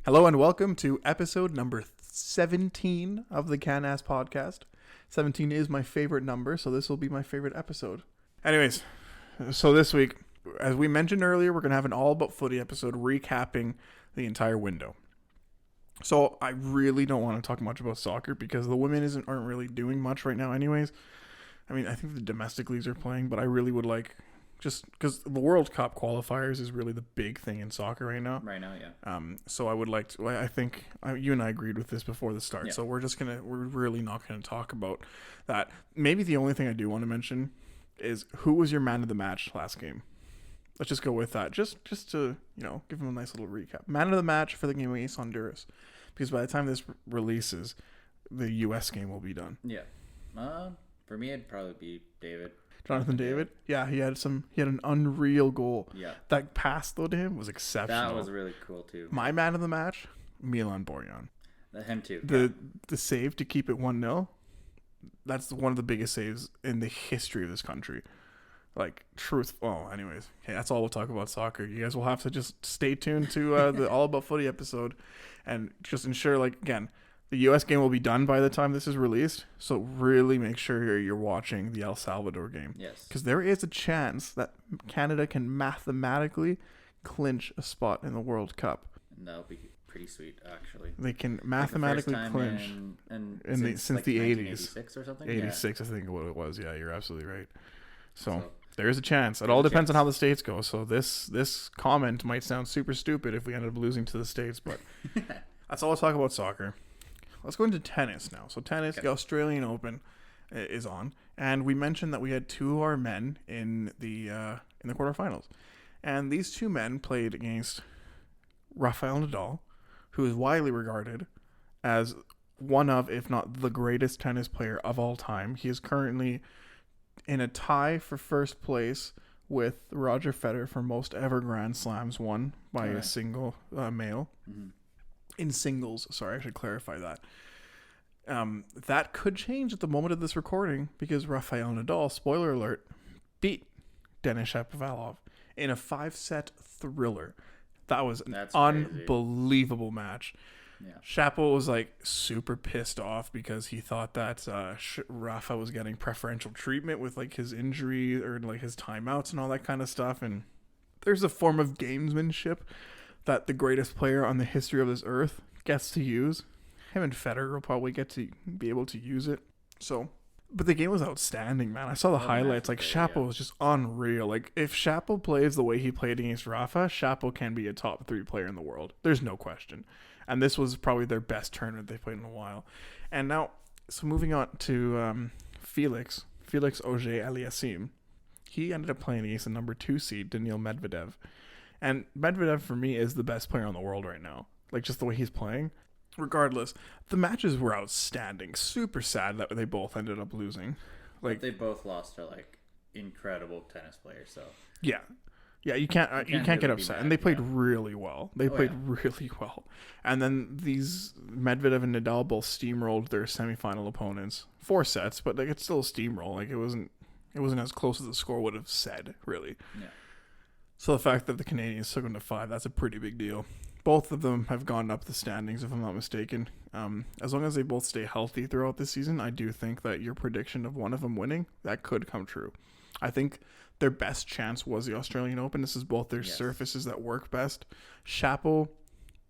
Hello and welcome to episode number 17 of the Can-Ass podcast. 17 is my favorite number, so this will be my favorite episode. Anyways, so this week, as we mentioned earlier, we're going to have an all about footy episode recapping the entire window. So I really don't want to talk much about soccer because the women aren't really doing much right now anyways. I mean, I think the domestic leagues are playing, but I really would like, just because the World Cup qualifiers is really the big thing in soccer right now. Right now, yeah. So I would like to, I think you and I agreed with this before the start. Yeah. So we're really not going to talk about that. Maybe the only thing I do want to mention is who was your man of the match last game? Let's just go with that. Just to, give him a nice little recap. Man of the match for the game against Honduras. Because by the time this releases, the U.S. game will be done. Yeah. For me, it'd probably be David. Jonathan David? Yeah, he had an unreal goal. Yeah. That pass, though, to him was exceptional. That was really cool, too. My man of the match, Milan Borjan. Him, too. The save to keep it 1-0, that's one of the biggest saves in the history of this country. Anyways. Okay, that's all we'll talk about soccer. You guys will have to just stay tuned to the All About Footy episode and just ensure, again, the U.S. game will be done by the time this is released, so really make sure you're watching the El Salvador game. Yes. Because there is a chance that Canada can mathematically clinch a spot in the World Cup. And that'll be pretty sweet, actually. They can mathematically clinch since the 80s. 86 or something? 86, I think what it was. Yeah, you're absolutely right. So there is a chance. It There's all a depends on chance. how the States go. So this comment might sound super stupid if we end up losing to the States, but that's all I'll talk about soccer. Let's go into tennis now. So tennis, the Australian Open is on, and we mentioned that we had two of our men in the quarterfinals, and these two men played against Rafael Nadal, who is widely regarded as one of, if not the greatest tennis player of all time. He is currently in a tie for first place with Roger Federer for most ever Grand Slams won by a single male. Mm-hmm. In singles, sorry, I should clarify that. That could change at the moment of this recording because Rafael Nadal, spoiler alert, beat Denis Shapovalov in a 5-set thriller. That was an unbelievable match. Yeah. Shapo was super pissed off because he thought that Rafa was getting preferential treatment with his injury or his timeouts and all that kind of stuff. And there's a form of gamesmanship that the greatest player on the history of this earth gets to use. Him and Federer will probably get to be able to use it. So, but the game was outstanding, man. I saw the highlights. Shapo was just unreal. If Shapo plays the way he played against Rafa, Shapo can be a top 3 player in the world. There's no question. And this was probably their best tournament they've played in a while. And now, so moving on to Felix Auger-Aliassime. He ended up playing against the number 2 seed, Daniil Medvedev. And Medvedev, for me, is the best player in the world right now. Just the way he's playing. Regardless, the matches were outstanding. Super sad that they both ended up losing. But they both lost to, incredible tennis players, so... Yeah. Yeah, you can't really get upset. And they played really well. Really well. And then these Medvedev and Nadal both steamrolled their semifinal opponents. 4 sets, but it's still a steamroll. It wasn't as close as the score would have said, really. Yeah. So the fact that the Canadians took them to 5, that's a pretty big deal. Both of them have gone up the standings, if I'm not mistaken. As long as they both stay healthy throughout the season, I do think that your prediction of one of them winning, that could come true. I think their best chance was the Australian Open. This is both their surfaces that work best. Shapo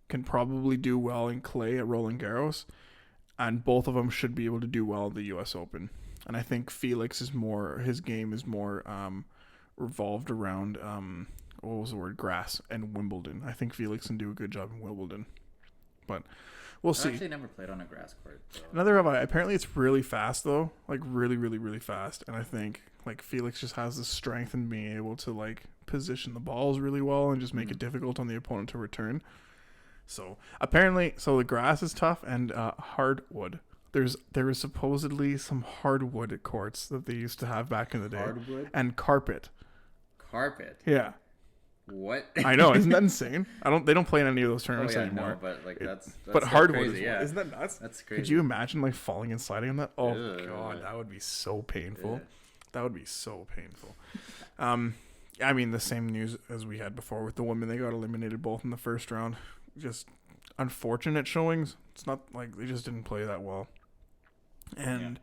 can probably do well in clay at Roland Garros, and both of them should be able to do well at the U.S. Open. And I think Felix his game is more revolved around grass and Wimbledon. I think Felix can do a good job in Wimbledon, but we'll see. I've actually never played on a grass court. So. Neither have I. Apparently it's really fast though, really, really, really fast. And I think Felix just has the strength in being able to position the balls really well and just make it difficult on the opponent to return. So apparently, the grass is tough and hardwood. There was supposedly some hardwood courts that they used to have back in the day. Hardwood? And carpet. Carpet? Yeah. What? I know, isn't that insane? They don't play in any of those tournaments anymore. No, but that's but hardwood crazy, isn't that nuts? That's crazy. Could you imagine falling and sliding on that? Oh god, that would be so painful. Yeah. That would be so painful. I mean, the same news as we had before with the women. They got eliminated both in the first round. Just unfortunate showings. It's not like they just didn't play that well. And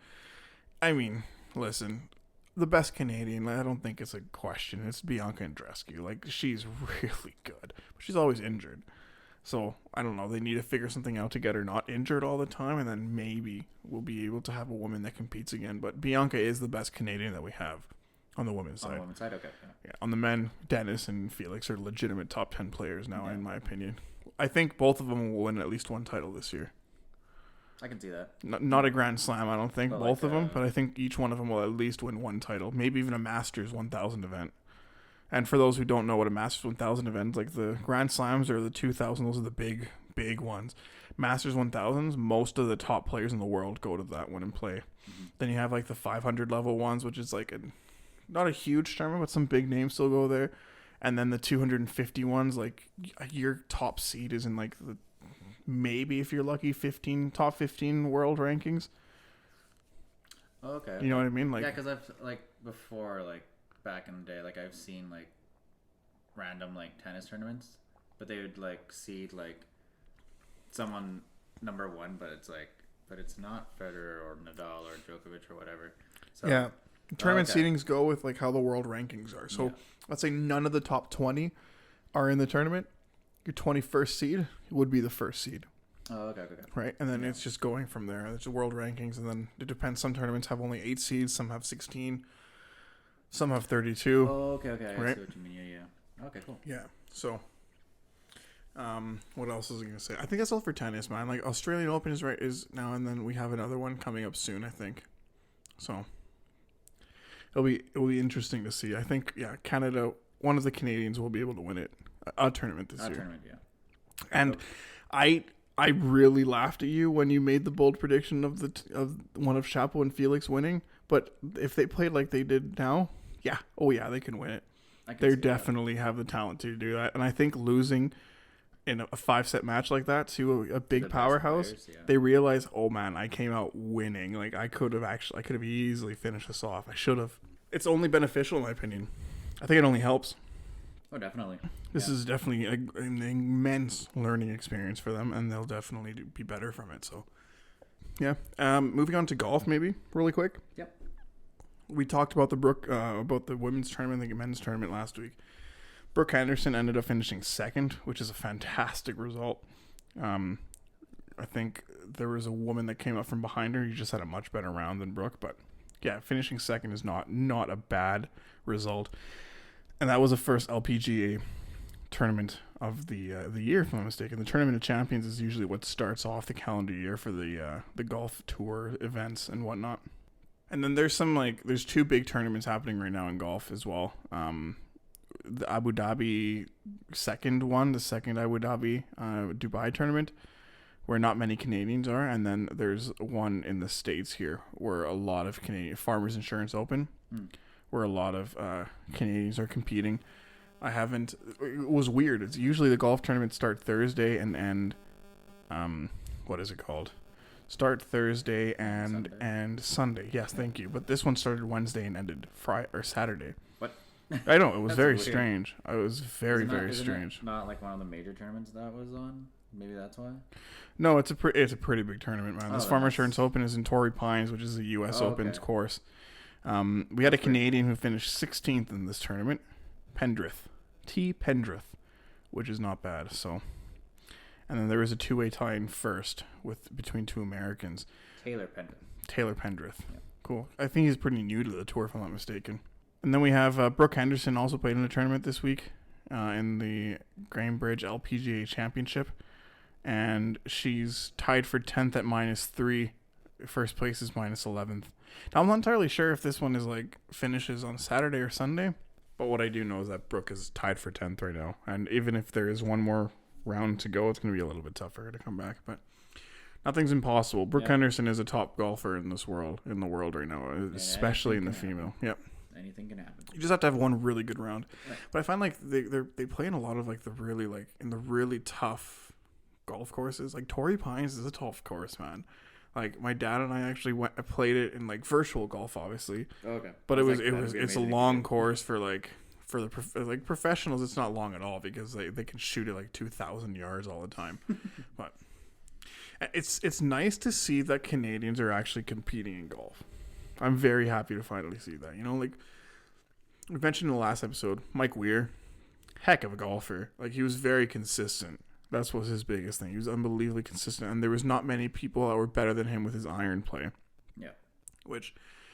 I mean, listen, the best Canadian, I don't think it's a question. It's Bianca Andreescu. Like, she's really good, but she's always injured. So I don't know. They need to figure something out to get her not injured all the time, and then maybe we'll be able to have a woman that competes again. But Bianca is the best Canadian that we have on the women's side. On the women's side, okay. Yeah. On the men, Dennis and Felix are legitimate top 10 players now, in my opinion. I think both of them will win at least one title this year. I can see that. Not a Grand Slam, I don't think, but both like, of them, but I think each one of them will at least win one title, maybe even a Masters 1000 event. And for those who don't know what a Masters 1000 event is, like the Grand Slams or the 2000, those are the big ones. Masters 1000s, most of the top players in the world go to that one and play. Mm-hmm. Then you have like the 500 level ones, which is like not a huge tournament, but some big names still go there. And then the 250 ones, like your top seed is in like the, maybe if you're lucky, top 15 world rankings. Okay. You know what I mean? Like, yeah, because I've like before, like back in the day, like I've seen like random like tennis tournaments, but they would like seed like someone number one, but it's not Federer or Nadal or Djokovic or whatever. So, yeah. Tournament seedings go with like how the world rankings are. So let's say none of the top 20 are in the tournament. Your 21st seed would be the first seed. Oh, okay. Right? And then it's just going from there. It's the world rankings, and then it depends. Some tournaments have only 8 seeds, some have 16, some have 32. Oh, okay. I right? see what you mean. Yeah. Okay, cool. Yeah. So, what else was I going to say? I think that's all for tennis, man. Like, Australian Open is now, and then we have another one coming up soon, I think. So, it'll be interesting to see. I think, Canada, one of the Canadians will be able to win it. A tournament this year. Tournament, yeah. And I really laughed at you when you made the bold prediction of one of Chapo and Felix winning. But if they played like they did now, they can win it. They definitely have the talent to do that. And I think losing in a 5-set match like that to a big powerhouse, they realize, oh man, I came out winning. Like I could have easily finished this off. I should have. It's only beneficial in my opinion. I think it only helps. Oh, definitely. This is definitely an immense learning experience for them, and they'll definitely be better from it. So, yeah. Moving on to golf, maybe really quick. Yep. We talked about about the women's tournament, the men's tournament last week. Brooke Henderson ended up finishing second, which is a fantastic result. I think there was a woman that came up from behind her. You just had a much better round than Brooke, but yeah, finishing second is not a bad result. And that was the first LPGA tournament of the year, if I'm not mistaken. The Tournament of Champions is usually what starts off the calendar year for the golf tour events and whatnot. And then there's there's 2 big tournaments happening right now in golf as well. The Abu Dhabi the second Abu Dhabi Dubai tournament, where not many Canadians are, and then there's one in the States here where a lot of Canadian Farmers Insurance Open. Where a lot of Canadians are competing. It was weird. It's usually the golf tournaments start Thursday and end, what is it called? Start Thursday and Sunday. Yes, thank you. But this one started Wednesday and ended Friday or Saturday. What? I know, it was very weird. strange. It was very strange. It not like one of the major tournaments that was on? Maybe that's why? No, it's a pretty big tournament, man. This Farmers Insurance Open is in Torrey Pines, which is the U.S. Open's course. We had a Canadian who finished 16th in this tournament, T. Pendrith, which is not bad. So, and then there was a 2-way tie in first between 2 Americans. Taylor Pendrith. Yeah. Cool. I think he's pretty new to the tour, if I'm not mistaken. And then we have Brooke Henderson also played in the tournament this week in the Graham-Bridge LPGA Championship, and she's tied for 10th at -3. First place is -11th. Now, I'm not entirely sure if this one is finishes on Saturday or Sunday, but what I do know is that Brooke is tied for 10th right now. And even if there is one more round to go, it's going to be a little bit tougher to come back. But nothing's impossible. Brooke Henderson is a top golfer in the world right now, especially in the female. Yep. Anything can happen. You just have to have one really good round. Right. But I find they play in a lot of in the really tough golf courses. Like Torrey Pines is a tough course, man. Like my dad and I actually played it in virtual golf, obviously. Okay. But it's a long course for for the like professionals, it's not long at all because they can shoot at like 2,000 yards all the time. But it's nice to see that Canadians are actually competing in golf. I'm very happy to finally see that. You know, like we mentioned in the last episode, Mike Weir, heck of a golfer. Like he was very consistent. That's what was his biggest thing. He was unbelievably consistent, and there was not many people that were better than him with his iron play. Yeah. Which,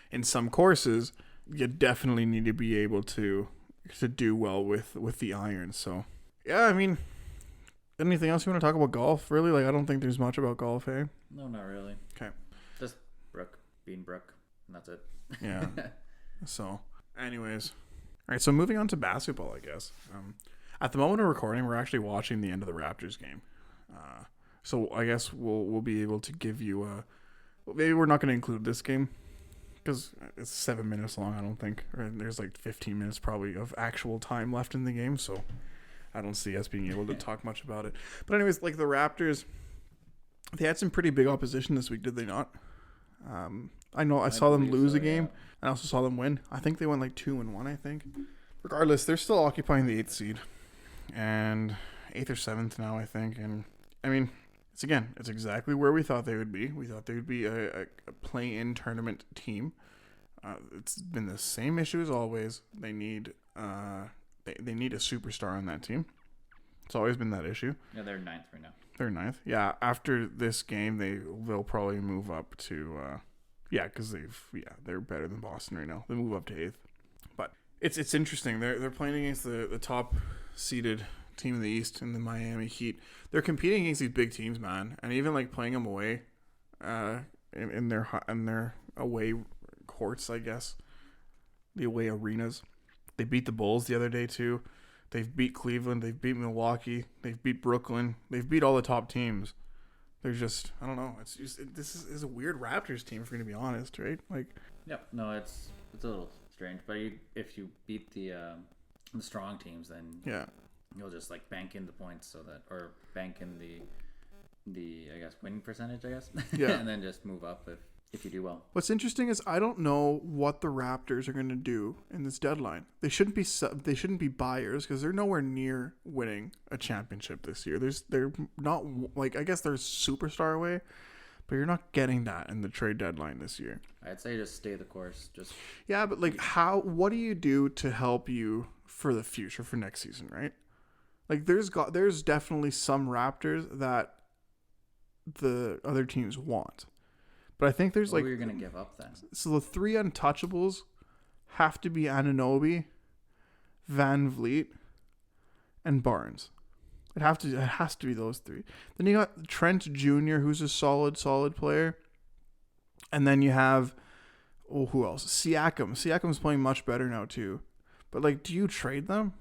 in some courses, you definitely need to be able to do well with the iron. So, yeah, I mean, anything else you want to talk about golf? Really? Like, I don't think there's much about golf, eh? No, not really. Okay. Just being Brooke, and that's it. Yeah. So, anyways. All right, so moving on to basketball, I guess. At the moment of recording, we're actually watching the end of the Raptors game. So I guess we'll be able to give you maybe we're not going to include this game because it's 7 minutes long, I don't think. Or there's like 15 minutes probably of actual time left in the game, so I don't see us being able to talk much about it. But anyways, like the Raptors, they had some pretty big opposition this week, did they not? I know I saw them lose a game. Yeah. I also saw them win. I think they went like 2-1, I think. Regardless, they're still occupying the 8th seed. And 8th or 7th now, I think. And, I mean, it's exactly where we thought they would be. We thought they would be a play-in tournament team. It's been the same issue as always. They need they need a superstar on that team. It's always been that issue. Yeah, they're 9th right now. They're 9th. Yeah, after this game, they'll probably move up to... because they're better than Boston right now. They move up to 8th. But it's interesting. They're playing against the top seeded team in the East in the Miami Heat. They're competing against these big teams, man, and even like playing them away, in their away courts, I guess, the away arenas. They beat the Bulls the other day too. They've beat Cleveland. They've beat Milwaukee. They've beat Brooklyn. They've beat all the top teams. They're just, I don't know. It's just this is a weird Raptors team, if we're gonna be honest, right? Like, yep. No, it's a little strange, but if you beat the strong teams, then you'll just like bank in the points or bank in the I guess winning percentage, I guess. Yeah. And then just move up if you do well. What's interesting is I don't know what the Raptors are going to do in this deadline. They shouldn't be buyers because they're nowhere near winning a championship this year. They're not like, I guess there's superstar away, but you're not getting that in the trade deadline this year. I'd say just stay the course. Yeah, but like what do you do to help you for the future, for next season, right? Like there's definitely some Raptors that the other teams want. But I think there's what are you going to give up then? So the 3 untouchables have to be Anunoby, Van Vliet, and Barnes. It has to be those 3. Then you got Trent Jr., who's a solid player. And then you have, who else? Siakam. Siakam's playing much better now too. But like, do you trade them?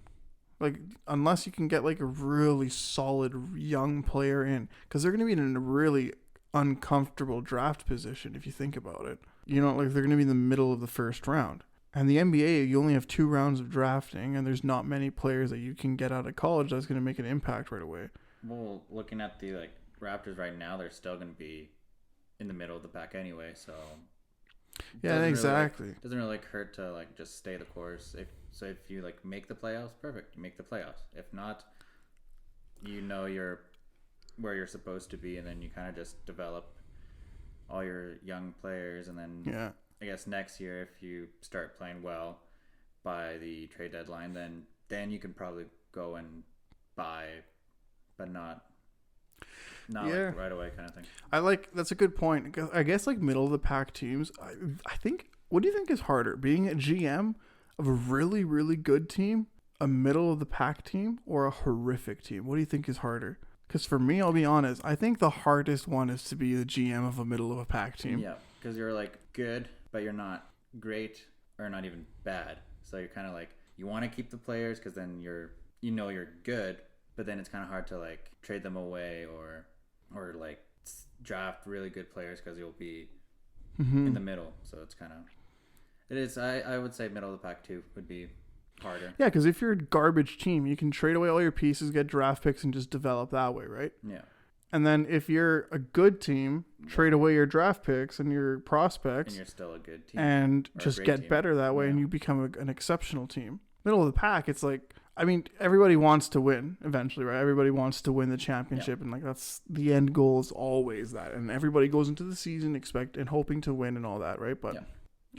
Like, unless you can get like a really solid young player in, because they're going to be in a really uncomfortable draft position if you think about it. You know, like they're going to be in the middle of the first round. And the NBA, you only have 2 rounds of drafting, and there's not many players that you can get out of college that's going to make an impact right away. Well, looking at the Raptors right now, they're still going to be in the middle of the pack anyway, so yeah, exactly. Doesn't really hurt to just stay the course. If you make the playoffs, perfect. You make the playoffs. If not, you're where you're supposed to be, and then you kind of just develop all your young players, and then I guess next year if you start playing well by the trade deadline, then you can probably go and buy, but not right away kind of thing. That's a good point. I guess middle of the pack teams, I think, what do you think is harder, being a GM of a really, really good team, a middle of the pack team, or a horrific team? What do you think is harder? Because for me, I'll be honest, I think the hardest one is to be the GM of a middle of a pack team. Yeah, because you're good, but you're not great or not even bad. So you're kind of you want to keep the players because then you're good, but then it's kind of hard to trade them away or draft really good players because you'll be in the middle. So it's kind of, it is. I would say middle of the pack too would be harder. Yeah, because if you're a garbage team, you can trade away all your pieces, get draft picks, and just develop that way, right? Yeah. And then if you're a good team, trade away your draft picks and your prospects. And you're still a good team. And just get better that way, and you become an exceptional team. middle of the pack, it's like, I mean, everybody wants to win eventually, right? Everybody wants to win the championship, and like that's the end goal is always that. And everybody goes into the season hoping to win and all that, right? But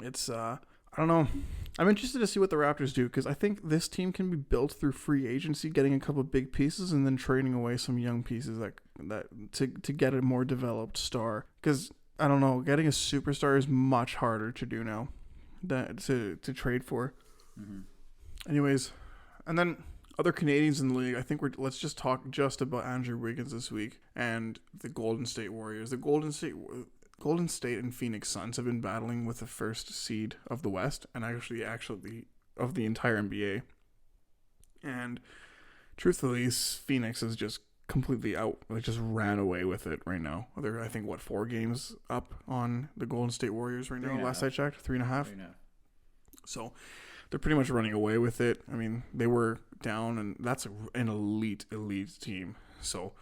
it's I don't know. I'm interested to see what the Raptors do because I think this team can be built through free agency, getting a couple of big pieces, and then trading away some young pieces that to get a more developed star. Because I don't know, getting a superstar is much harder to do now than to trade for. Mm-hmm. Anyways. And then other Canadians in the league, I think let's just talk just about Andrew Wiggins this week and the Golden State Warriors. The Golden State and Phoenix Suns have been battling with the first seed of the West and actually of the entire NBA. And truthfully, Phoenix is just completely out. Like just ran away with it right now. They're, I think, 4 games up on the Golden State Warriors right now. Last I checked, 3.5. So they're pretty much running away with it. I mean, they were down, and that's an elite team. So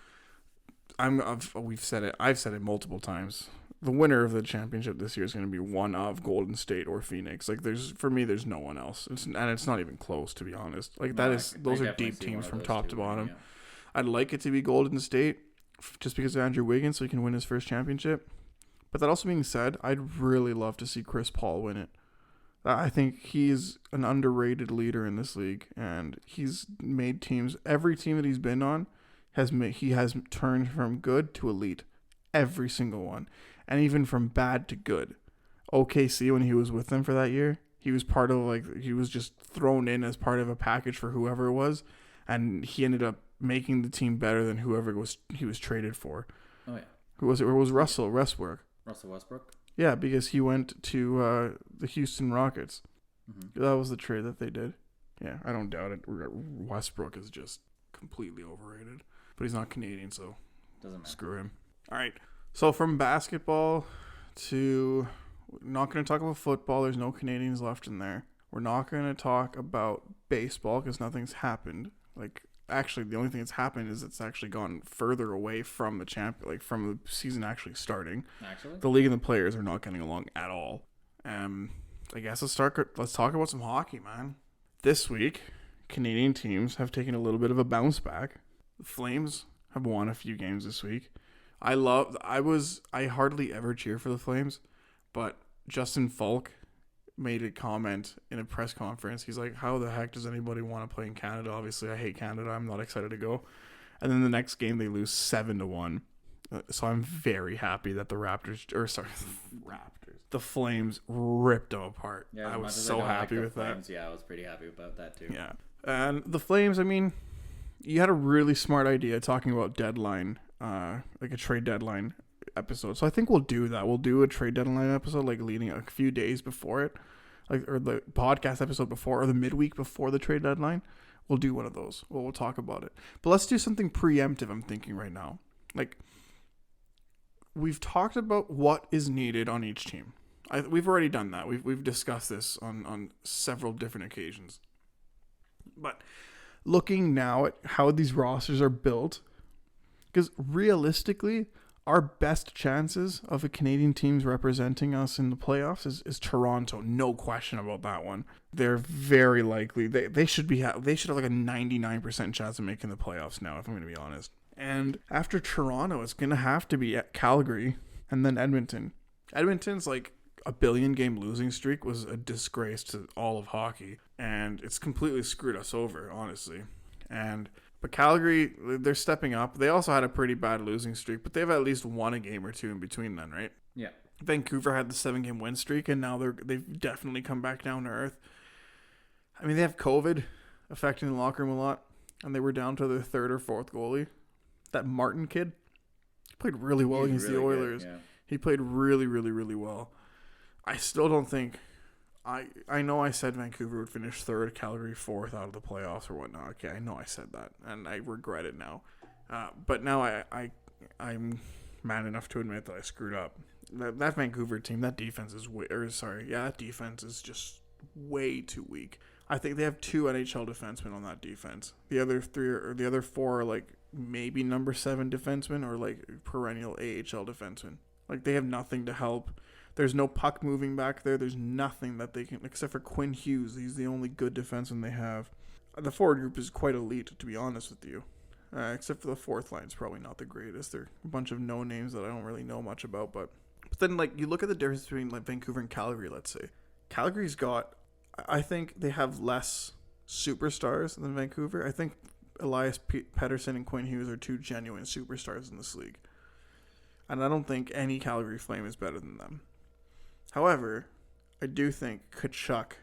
I've said it multiple times. The winner of the championship this year is going to be one of Golden State or Phoenix. Like for me, there's no one else, and it's not even close, to be honest. Like those are deep teams from top to bottom. I'd like it to be Golden State, just because of Andrew Wiggins, so he can win his first championship. But that also being said, I'd really love to see Chris Paul win it. I think he's an underrated leader in this league, and he's made teams. Every team that he's been on he has turned from good to elite, every single one, and even from bad to good. OKC, when he was with them for that year, he was part of he was just thrown in as part of a package for whoever it was, and he ended up making the team better than whoever he was traded for. Oh yeah, who was it? Or was Russell Westbrook? Russell Westbrook. Yeah, because he went to the Houston Rockets. Mm-hmm. That was the trade that they did. Yeah, I don't doubt it. Westbrook is just completely overrated. But he's not Canadian, so doesn't matter. Screw him. All right. So from basketball to... We're not going to talk about football. There's no Canadians left in there. We're not going to talk about baseball because nothing's happened. Actually, the only thing that's happened is it's actually gone further away from the from the season actually starting. Actually, the league and the players are not getting along at all. I guess let's talk about some hockey, man. This week, Canadian teams have taken a little bit of a bounce back. The Flames have won a few games this week. I hardly ever cheer for the Flames, but Justin Falk made a comment in a press conference. He's like, how the heck does anybody want to play in Canada? Obviously, I hate Canada. I'm not excited to go. And then the next game, they lose 7-1. So I'm very happy that the Flames ripped them apart. Yeah, I was so happy with that. Yeah, I was pretty happy about that too. Yeah. And the Flames, I mean, you had a really smart idea talking about deadline, like a trade deadline episode. So I think we'll do that. We'll do a trade deadline episode leading a few days before it, or the podcast episode before, or the midweek before the trade deadline. We'll do one of those. We'll talk about it. But let's do something preemptive, I'm thinking right now. We've talked about what is needed on each team. We've already done that. We've discussed this on several different occasions. But looking now at how these rosters are built, because realistically, our best chances of a Canadian teams representing us in the playoffs is Toronto. No question about that one. They're very likely. They should have like a 99% chance of making the playoffs now, if I'm going to be honest. And after Toronto, it's going to have to be at Calgary and then Edmonton. Edmonton's like a billion game losing streak was a disgrace to all of hockey. And it's completely screwed us over, honestly. But Calgary, they're stepping up. They also had a pretty bad losing streak, but they've at least won a game or two in between then, right? Yeah. Vancouver had the 7-game win streak, and now they've definitely come back down to earth. I mean, they have COVID affecting the locker room a lot, and they were down to their third or fourth goalie. That Martin kid played really well against the Oilers. Good, yeah. He played really, really, really well. I still don't think... I know I said Vancouver would finish third, Calgary fourth out of the playoffs or whatnot. Okay, I know I said that, and I regret it now. But now I'm man enough to admit that I screwed up. That Vancouver team, that defense is that defense is just way too weak. I think they have 2 NHL defensemen on that defense. The other 4 are like maybe number 7 defensemen or like perennial AHL defensemen. Like they have nothing to help. There's no puck moving back there. There's nothing that they can, except for Quinn Hughes. He's the only good defenseman they have. The forward group is quite elite, to be honest with you. Except for the fourth line, it's probably not the greatest. They're a bunch of no names that I don't really know much about. But then, like, you look at the difference between like Vancouver and Calgary. Let's say Calgary's got, I think they have less superstars than Vancouver. I think Elias Pettersson and Quinn Hughes are two genuine superstars in this league, and I don't think any Calgary Flame is better than them. However, I do think Tkachuk,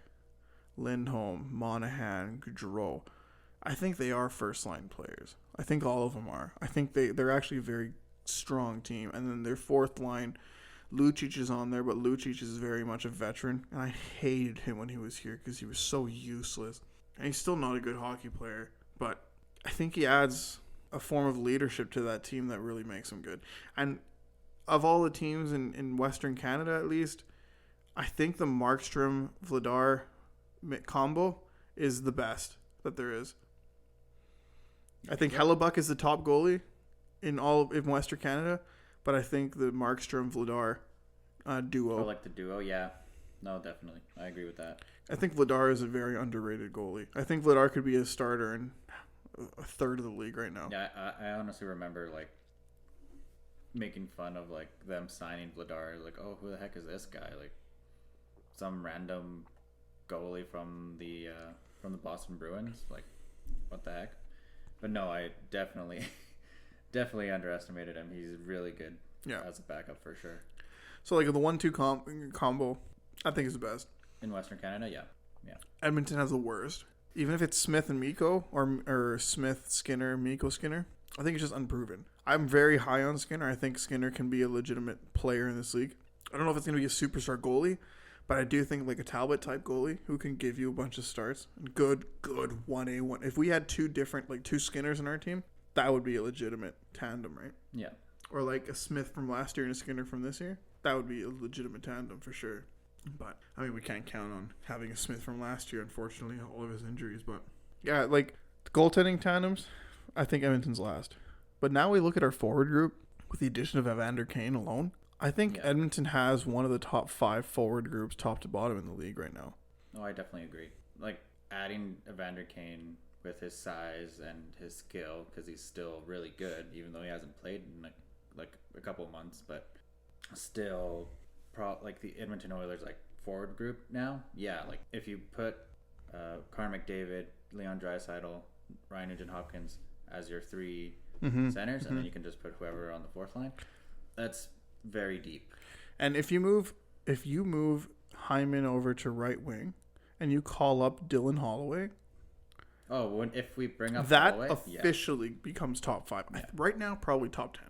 Lindholm, Monahan, Gaudreau, I think they are first-line players. I think all of them are. I think they're actually a very strong team. And then their fourth line, Lucic is on there, but Lucic is very much a veteran. And I hated him when he was here because he was so useless. And he's still not a good hockey player. But I think he adds a form of leadership to that team that really makes him good. And of all the teams in Western Canada, at least, I think the Markstrom-Vladar combo is the best that there is. I think Hellebuck is the top goalie in Western Canada, but I think the Markstrom-Vladar duo. I like the duo, yeah. No, definitely. I agree with that. I think Vladar is a very underrated goalie. I think Vladar could be a starter in a third of the league right now. Yeah, I honestly remember like making fun of like them signing Vladar. Like, oh, who the heck is this guy? Like some random goalie from the Boston Bruins. Like, what the heck? But no, I definitely underestimated him. He's really good as a backup for sure. So like the 1-2 combo, I think is the best. In Western Canada, yeah. Edmonton has the worst. Even if it's Smith and Mikko or Smith, Skinner, Mikko, Skinner, I think it's just unproven. I'm very high on Skinner. I think Skinner can be a legitimate player in this league. I don't know if it's going to be a superstar goalie, but I do think like a Talbot type goalie who can give you a bunch of starts. Good 1A1. If we had two Skinners in our team, that would be a legitimate tandem, right? Yeah. Or like a Smith from last year and a Skinner from this year. That would be a legitimate tandem for sure. But, I mean, we can't count on having a Smith from last year, unfortunately, all of his injuries. But, yeah, like, the goaltending tandems, I think Edmonton's last. But now we look at our forward group with the addition of Evander Kane alone. I think Edmonton has one of the top 5 forward groups, top to bottom in the league right now. No, I definitely agree. Like, adding Evander Kane with his size and his skill, because he's still really good, even though he hasn't played in, like a couple months, but still... like the Edmonton Oilers like forward group now, like if you put Connor McDavid, Leon Draisaitl, Ryan Nugent-Hopkins as your 3 centers, and then you can just put whoever on the fourth line, that's very deep. And if you move Hyman over to right wing and you call up Dylan Holloway, if we bring up that Holloway, officially becomes top 5. Right now, probably top 10.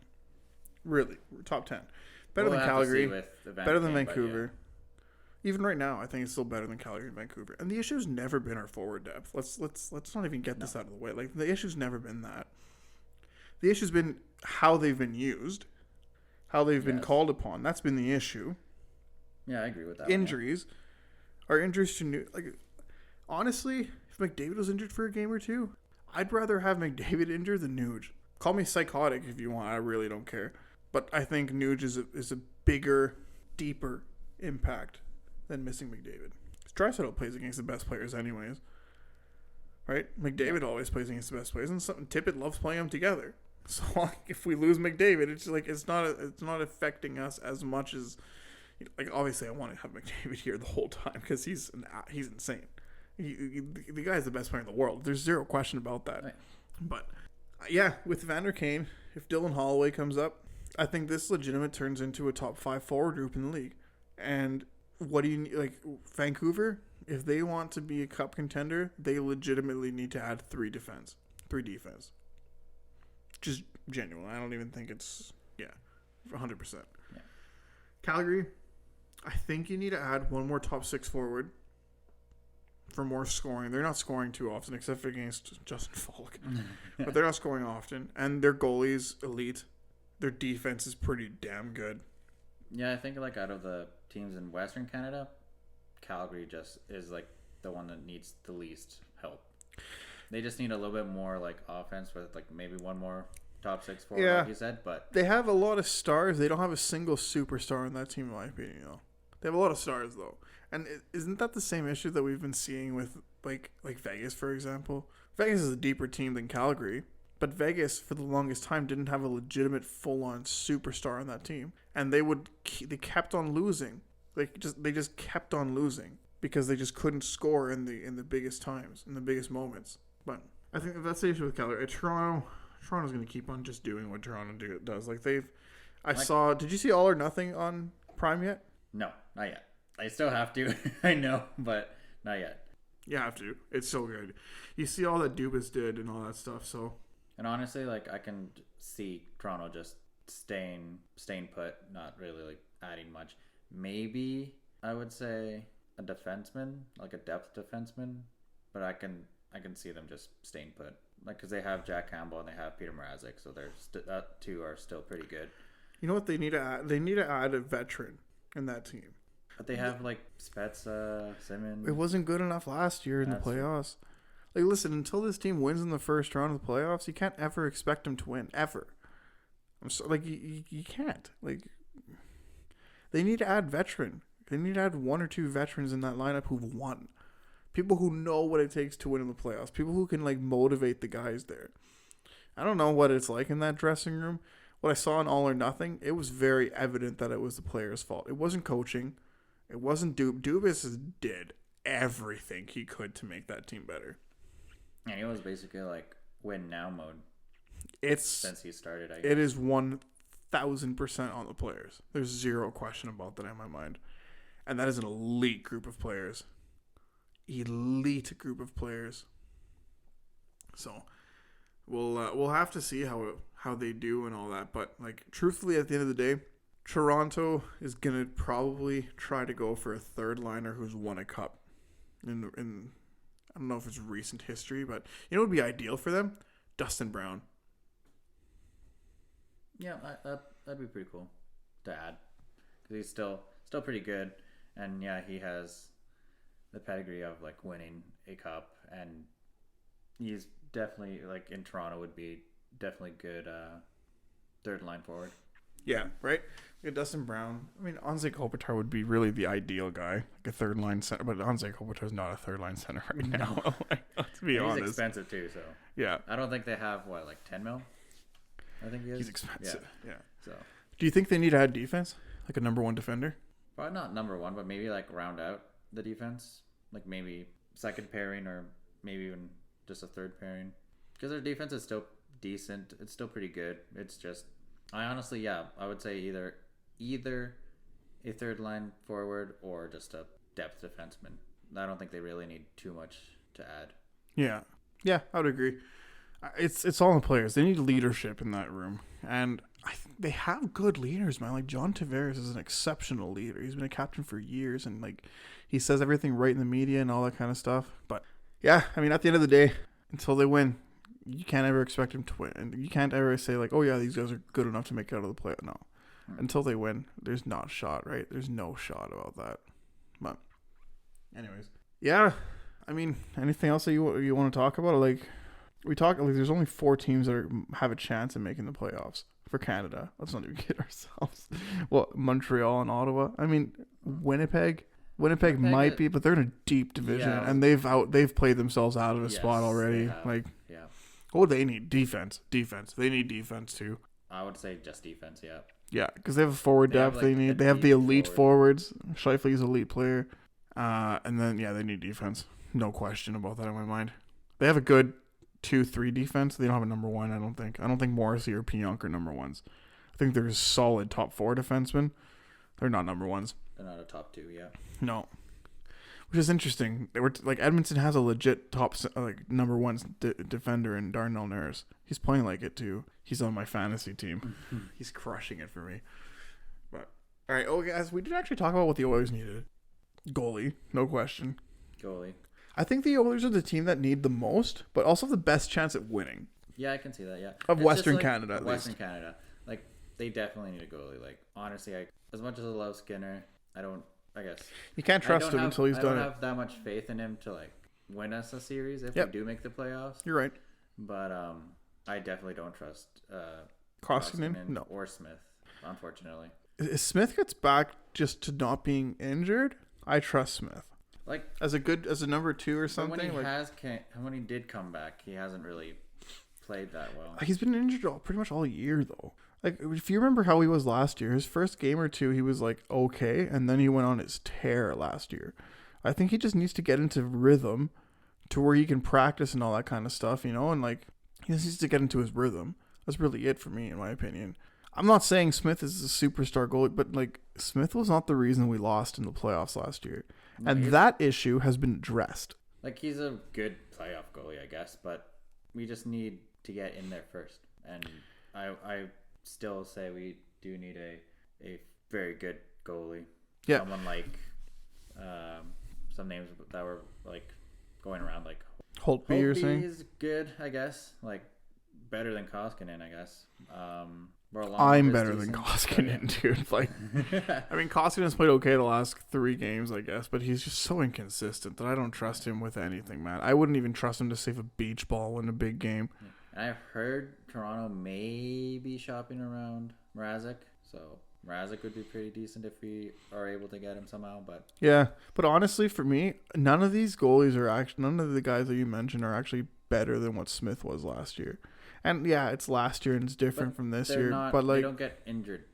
Really, top 10. Better than Calgary, better than Vancouver. Even right now, I think it's still better than Calgary and Vancouver. And the issue's never been our forward depth. Let's not even get this out of the way. Like, the issue's never been that. The issue's been how they've been used, how they've been called upon. That's been the issue. Yeah, I agree with that. Injuries. Are injuries to new? Like, honestly, if McDavid was injured for a game or two, I'd rather have McDavid injured than Nuge. Call me psychotic if you want. I really don't care. But I think Nuge is a bigger, deeper impact than missing McDavid. Draisaitl plays against the best players anyways. Right? McDavid always plays against the best players, and Tippett loves playing them together. So like, if we lose McDavid, it's like it's not affecting us as much as like obviously I want to have McDavid here the whole time because he's insane. The guy's the best player in the world. There's zero question about that. Right. But with Vander Kane, if Dylan Holloway comes up, I think this legitimate turns into a top 5 forward group in the league. And what do you need? Like Vancouver, if they want to be a cup contender, they legitimately need to add 3 defense. Just genuine. I don't even think it's 100%. Yeah. Calgary, I think you need to add one more top 6 forward for more scoring. They're not scoring too often, except for against Justin Falk. But they're not scoring often. And their goalie's elite. Their defense is pretty damn good. Yeah, I think like out of the teams in Western Canada, Calgary just is like the one that needs the least help. They just need a little bit more like offense with like maybe one more top 6 forward, like you said. But they have a lot of stars. They don't have a single superstar in that team, in my opinion, though. They have a lot of stars though, and isn't that the same issue that we've been seeing with like Vegas, for example? Vegas is a deeper team than Calgary, but Vegas for the longest time didn't have a legitimate full-on superstar on that team, and they kept on losing. They just kept on losing because they just couldn't score in the biggest times, in the biggest moments. But I think that's the issue with Calgary. Toronto's going to keep on just doing what Toronto does. Did you see All or Nothing on Prime yet? No, not yet. I still have to. I know, but not yet. You have to. It's so good. You see all that Dubas did and all that stuff. So, and honestly, like I can see Toronto just staying put, not really like adding much. Maybe I would say a defenseman, like a depth defenseman, but I can see them just staying put, like because they have Jack Campbell and they have Peter Mrazek, so that two are still pretty good. You know what they need to add? They need to add a veteran in that team. But they have like Spezza, Simmons. It wasn't good enough last year in the playoffs. Like, listen, until this team wins in the first round of the playoffs, you can't ever expect them to win ever. I'm so like you can't. Like, they need to add veteran. They need to add one or two veterans in that lineup who've won. People who know what it takes to win in the playoffs. People who can like motivate the guys there. I don't know what it's like in that dressing room. What I saw in All or Nothing, it was very evident that it was the players' fault. It wasn't coaching. It wasn't Dubas did everything he could to make that team better. And he was basically like win now mode. Since he started, I guess. It is 1,000% on the players. There's zero question about that in my mind. And that is an elite group of players. Elite group of players. So we'll have to see how they do and all that. But like truthfully, at the end of the day, Toronto is gonna probably try to go for a third liner who's won a cup. In I don't know if it's recent history, but you know what would be ideal for them? Dustin Brown. Yeah, that'd be pretty cool to add because he's still pretty good, and yeah, he has the pedigree of like winning a cup, and he's definitely like in Toronto would be definitely good third line forward. Yeah, right? Yeah, Dustin Brown. I mean, Anze Kopitar would be really the ideal guy, like a third line center, but Anze Kopitar is not a third line center right now. Let's be honest. He's expensive too, so. Yeah. I don't think they have, like 10 mil? I think he is. He's expensive, yeah. So. Do you think they need to add defense? Like a number one defender? Probably not number one, but maybe like round out the defense. Like maybe second pairing or maybe even just a third pairing. Because their defense is still decent. It's still pretty good. It's just... I honestly, I would say either a third line forward or just a depth defenseman. I don't think they really need too much to add. Yeah, I would agree. It's all the players. They need leadership in that room, and they have good leaders, man. Like John Tavares is an exceptional leader. He's been a captain for years, and like he says everything right in the media and all that kind of stuff. But yeah, I mean, at the end of the day, until they win, you can't ever expect them to win. And you can't ever say, like, oh, yeah, these guys are good enough to make it out of the play. No. Until they win, there's not a shot, right? There's no shot about that. But anyways. Yeah. I mean, anything else that you want to talk about? Like, there's only 4 teams that have a chance of making the playoffs for Canada. Let's not even kid ourselves. Well, Montreal and Ottawa. I mean, Winnipeg might be, but they're in a deep division, and they've played themselves out of a spot already. Oh, they need defense. They need defense too. I would say just defense, yeah. Yeah, because they have a forward depth. They have the elite forwards. Scheifele's an elite player. And then, they need defense. No question about that in my mind. They have a good 2-3 defense. They don't have a number one, I don't think. I don't think Morrissey or Pionk are number ones. I think they're solid top 4 defensemen. They're not number ones. They're not a top 2, yeah. No. Which is interesting. They were Edmonton has a legit top number one defender in Darnell Nurse. He's playing like it too. He's on my fantasy team. He's crushing it for me. But all right, guys, we did actually talk about what the Oilers needed. Goalie, no question. Goalie. I think the Oilers are the team that need the most, but also the best chance at winning. Yeah, I can see that. Yeah, of Western Canada. At Western Canada, like they definitely need a goalie. Like honestly, as much as I love Skinner, I guess you can't trust him until he's done it. I don't have that much faith in him to like win us a series if we do make the playoffs. You're right. But I definitely don't trust Koskinen, no, or Smith, unfortunately. if Smith gets back just to not being injured, I trust Smith. Like as a number 2 or something. When he did come back, he hasn't really played that well. He's been injured pretty much all year though. Like if you remember how he was last year, his first game or two he was like okay, and then he went on his tear last year. I think he just needs to get into rhythm to where he can practice and all that kind of stuff, and like he just needs to get into his rhythm. That's really it for me, in my opinion. I'm not saying Smith is a superstar goalie, but like Smith was not the reason we lost in the playoffs last year. And that issue has been addressed. Like, he's a good playoff goalie, I guess, but we just need to get in there first. And I still say we do need a very good goalie. Yeah. Someone like some names that were like going around, like Holtby, you're saying? Is good, I guess. Like, better than Koskinen, I guess. I'm better than Koskinen, dude. Like, I mean, Koskinen's played okay the last 3 games, I guess, but he's just so inconsistent that I don't trust him with anything, man. I wouldn't even trust him to save a beach ball in a big game. And I've heard Toronto may be shopping around Mrazek, so Mrazek would be pretty decent if we are able to get him somehow. But yeah, but honestly, for me, none of these goalies are actually, none of the guys that you mentioned are actually better than what Smith was last year. And yeah, it's last year and it's different from this year. But like, they don't get injured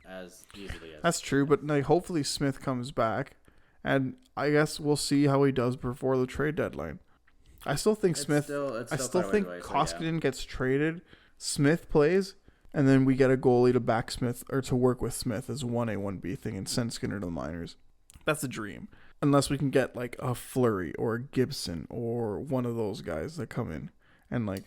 as easily as. That's true, but like, hopefully Smith comes back, and I guess we'll see how he does before the trade deadline. I still think Smith. I still think Koskinen gets traded. Smith plays, and then we get a goalie to back Smith or to work with Smith as 1A 1B thing and send Skinner to the minors. That's the dream, unless we can get like a Fleury or a Gibson or one of those guys that come in and like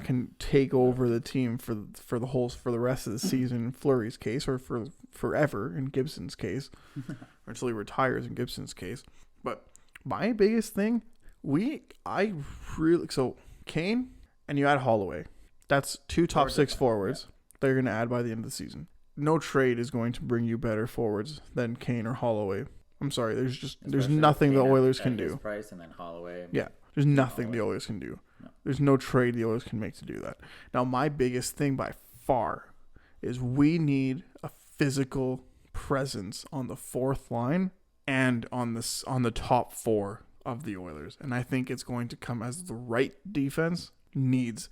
can take over the team for the rest of the season in Fleury's case, or for forever in Gibson's case, or until he retires in Gibson's case. But my biggest thing, so Kane and you add Holloway. That's 2 top 6 forwards that you're going to add by the end of the season. No trade is going to bring you better forwards than Kane or Holloway. I'm sorry, there's nothing the Oilers can do. Price and then Holloway. Yeah, there's nothing the Oilers can do. No. There's no trade the Oilers can make to do that. Now, my biggest thing by far is we need a physical presence on the 4th line and on the top 4 of the Oilers. And I think it's going to come as the right defense needs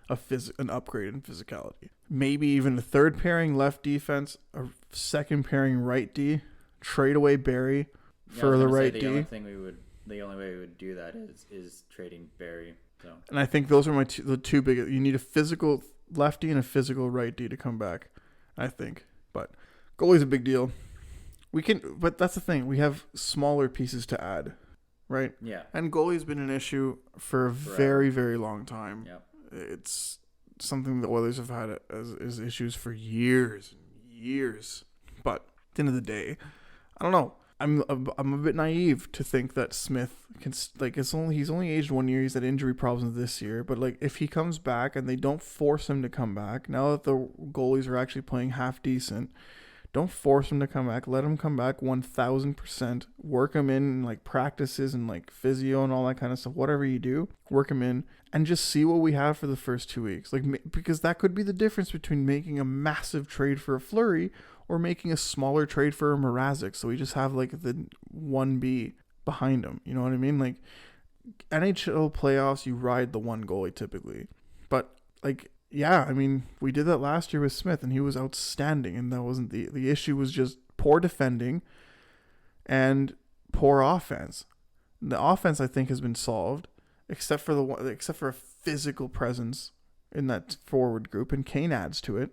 an upgrade in physicality. Maybe even a 3rd pairing left defense, a 2nd pairing right D, trade away Barry for the right D. The only way we would do that is trading Barry. So. And I think those are the two big. You need a physical lefty and a physical right D to come back, I think. But goalie's a big deal. But that's the thing. We have smaller pieces to add, right? Yeah. And goalie's been an issue for a very, very long time. Yep. It's something the Oilers have had as issues for years and years. But at the end of the day, I don't know. I'm a bit naive to think that Smith can, like, he's only aged 1 year. He's had injury problems this year, but like if he comes back and they don't force him to come back, now that the goalies are actually playing half decent, don't force him to come back. Let him come back 1,000%. Work him in like practices and like physio and all that kind of stuff. Whatever you do, work him in and just see what we have for the first 2 weeks. Like, because that could be the difference between making a massive trade for a Fleury or making a smaller trade for a Mrazek, so we just have like the 1B behind him. You know what I mean? Like, NHL playoffs, you ride the one goalie typically. But like, yeah, I mean, we did that last year with Smith and he was outstanding, and that wasn't the issue. Was just poor defending and poor offense. The offense, I think, has been solved except for a physical presence in that forward group, and Kane adds to it.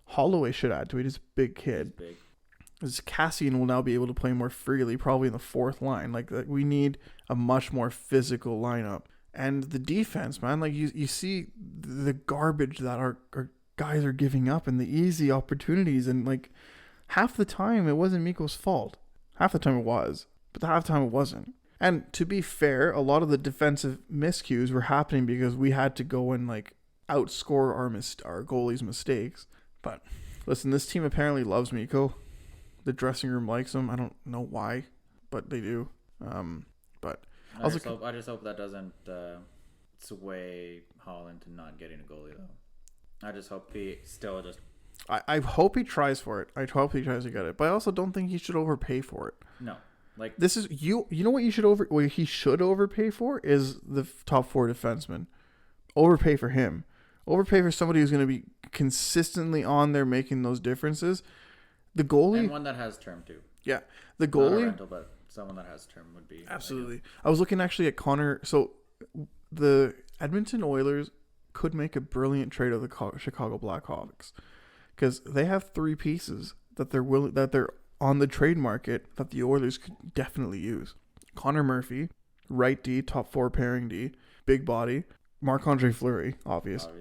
Holloway should add to it. He's a big kid. He's big. As Cassian will now be able to play more freely, probably in the 4th line. Like, we need a much more physical lineup. And the defense, man, like you see the garbage that our guys are giving up and the easy opportunities. And like half the time it wasn't Mikko's fault. Half the time it was, but half the time it wasn't. And to be fair, a lot of the defensive miscues were happening because we had to go and like outscore our goalie's mistakes. But listen, this team apparently loves Mikko. The dressing room likes him. I don't know why, but they do. But I just hope that doesn't sway Holland to not getting a goalie, though. I just hope he still just I hope he tries for it. I hope he tries to get it. But I also don't think he should overpay for it. No. Like this is you know what he should overpay for is the top 4 defensemen. Overpay for him. Overpay for somebody who's going to be consistently on there making those differences. The goalie, and one that has term too. Yeah, the goalie. Not a rental, but someone that has term would be absolutely. I was looking actually at Connor. So the Edmonton Oilers could make a brilliant trade of the Chicago Blackhawks because they have 3 pieces that they're on the trade market that the Oilers could definitely use. Connor Murphy, right D, top 4 pairing D, big body. Marc-Andre Fleury, obviously.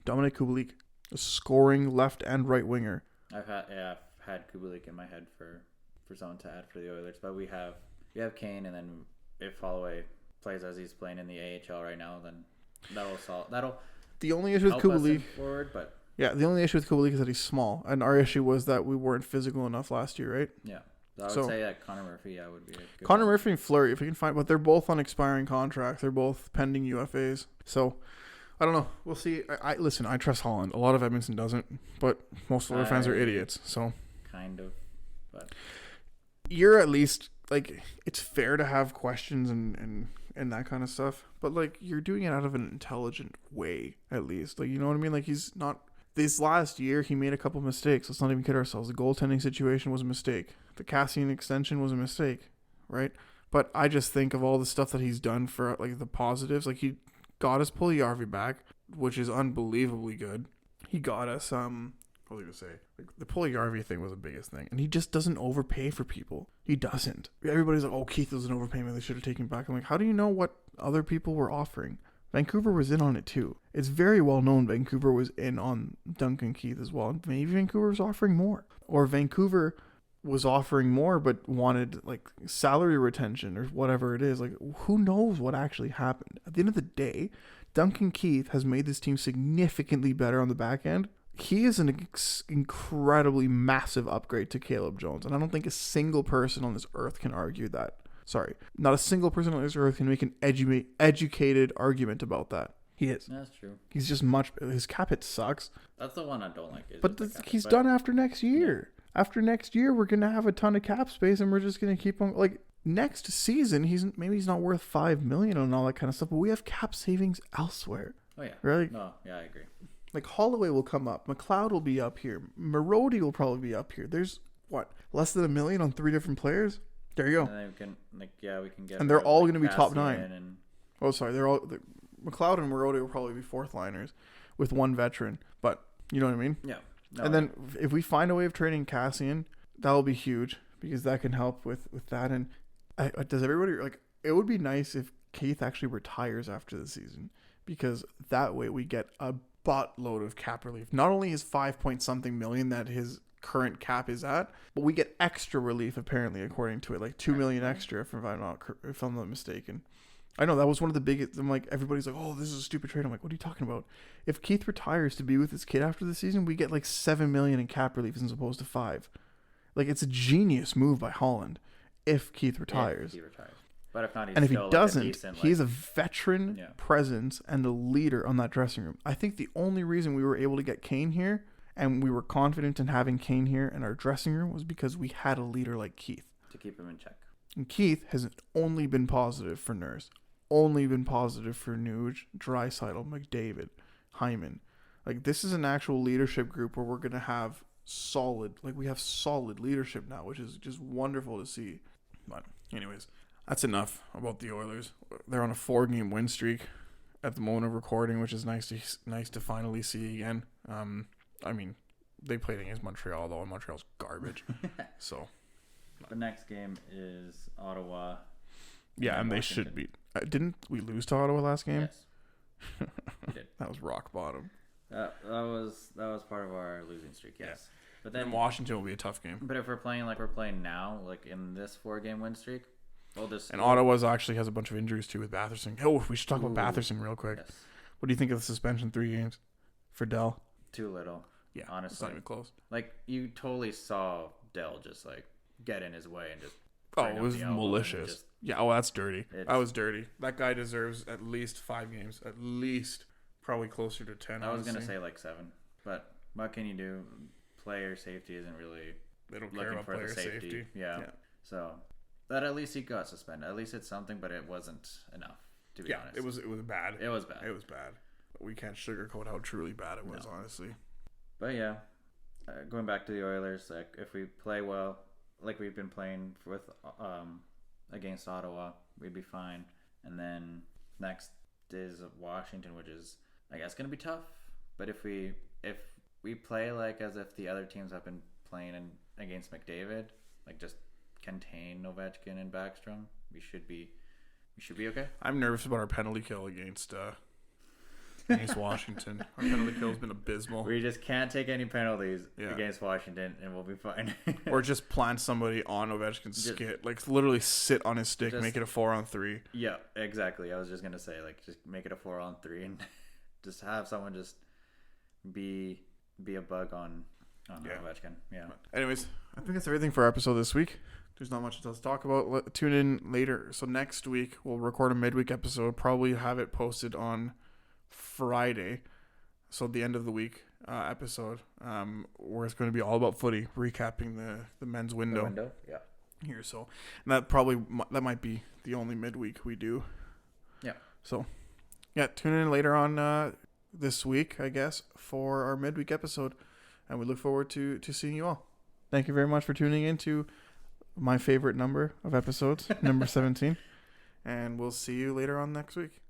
Dominic Kubalik, a scoring left and right winger. I've had Kubalik in my head for someone to add for the Oilers, but we have Kane, and then if Holloway plays as he's playing in the AHL right now, then that'll the only issue with Kubalik forward, but yeah, the only issue with Kubalik is that he's small, and our issue was that we weren't physical enough last year, right? Yeah. So I would say that Connor Murphy, would be a good Connor Murphy and Fleury, if we can find, but they're both on expiring contracts. They're both pending UFAs. So I don't know. We'll see. Listen, I trust Holland. A lot of Edmonton doesn't, but most of our fans are idiots. So kind of, but you're at least like it's fair to have questions and that kind of stuff, but like you're doing it out of an intelligent way, at least. Like, you know what I mean? Like, he's not. This last year, he made a couple mistakes. Let's not even kid ourselves. The goaltending situation was a mistake. The Cassian extension was a mistake, right? But I just think of all the stuff that he's done for like the positives. Like, he got us Puljujärvi back, which is unbelievably good. He got us what was I gonna say? Like, the Puljujärvi thing was the biggest thing, and he just doesn't overpay for people. He doesn't. Everybody's like, "Oh, Keith was an overpayment. They should have taken back." I'm like, how do you know what other people were offering? Vancouver was in on it too. It's very well known Vancouver was in on Duncan Keith as well. Maybe Vancouver was offering more. Or Vancouver was offering more but wanted like salary retention or whatever it is. Like, who knows what actually happened? At the end of the day, Duncan Keith has made this team significantly better on the back end. He is an incredibly massive upgrade to Caleb Jones. And I don't think a single person on this earth can argue that. Sorry, not a single person on this earth can make an educated argument about that. He is. That's true. He's just his cap hit sucks. That's the one I don't like. But he's done after next year. Yeah. After next year, we're going to have a ton of cap space, and we're just going to keep on, like, next season, he's not worth $5 million and all that kind of stuff, but we have cap savings elsewhere. Oh, yeah. Right? No, yeah, I agree. Like, Holloway will come up. McLeod will be up here. Marody will probably be up here. There's, less than $1 million on 3 different players? There you go. And then we can get. And they're all going to be top 9. And... Oh, sorry. McLeod and Marody will probably be 4th liners with 1 veteran. But you know what I mean? Yeah. No, and then if we find a way of trading Cassian, that'll be huge because that can help with that. And does everybody like? It would be nice if Keith actually retires after the season because that way we get a buttload of cap relief. Not only is 5-point-something million that his current cap is at, but we get extra relief apparently, according to it, like $2 million extra if I'm not mistaken. I know that was one of the biggest. I'm like, everybody's like, "Oh, this is a stupid trade." I'm like, "What are you talking about? If Keith retires to be with his kid after the season, we get like $7 million in cap relief as opposed to 5. Like, it's a genius move by Holland. If Keith retires, but if not, and if he doesn't, he's a veteran presence and a leader on that dressing room. I think the only reason we were able to get Kane here and we were confident in having Kane here in our dressing room was because we had a leader like Keith to keep him in check. And Keith has only been positive for Nurse, only been positive for Nuge, Draisaitl, McDavid, Hyman. Like, this is an actual leadership group where we're going to have solid leadership now, which is just wonderful to see. But anyways, that's enough about the Oilers. They're on a 4-game win streak at the moment of recording, which is nice to finally see again. I mean, they played against Montreal, though, and Montreal's garbage. So, the next game is Ottawa. Yeah, and they should beat. Didn't we lose to Ottawa last game? Yes, we did. That was rock bottom. That was part of our losing streak. Yes, yeah. But then Washington will be a tough game. But if we're playing like we're playing now, like in this 4-game win streak, Ottawa's actually has a bunch of injuries too with Batherson. Oh, we should talk about Batherson real quick. Yes. What do you think of the suspension 3 games for Dell? Too little. Yeah, honestly, it's not even close. Like, you totally saw Dell just like get in his way and just. It was malicious. That's dirty. That was dirty. That guy deserves at least 5 games. At least, probably closer to 10. I was gonna say like 7, but what can you do? Player safety isn't really They don't care looking about for the player safety. Yeah. So that at least he got suspended. At least it's something, but it wasn't enough, to be honest. It was bad. It was bad. It was bad. But we can't sugarcoat how truly bad it was, honestly. But yeah, going back to the Oilers, like if we play well, like we've been playing with against Ottawa, we'd be fine. And then next is Washington, which is I guess gonna be tough. But if we play like as if the other teams have been playing against McDavid, like just contain Ovechkin and Backstrom, we should be okay. I'm nervous about our penalty kill against Washington. Our penalty kill has been abysmal. We just can't take any penalties against Washington, and we'll be fine. Or just plant somebody on Ovechkin's skit, like literally sit on his stick, make it a 4-on-3. Yeah, exactly. I was just gonna say, like, just make it a 4-on-3, and just have someone just be a bug on Ovechkin. Yeah. But anyways, I think that's everything for our episode this week. There's not much else to talk about. Tune in later. So next week we'll record a midweek episode. Probably have it posted on Friday, so the end of the week episode, where it's going to be all about footy, recapping the men's window. Yeah. Here, so and that might be the only midweek we do. Yeah. So, yeah, tune in later on this week, I guess, for our midweek episode, and we look forward to seeing you all. Thank you very much for tuning in to my favorite number of episodes, number 17, and we'll see you later on next week.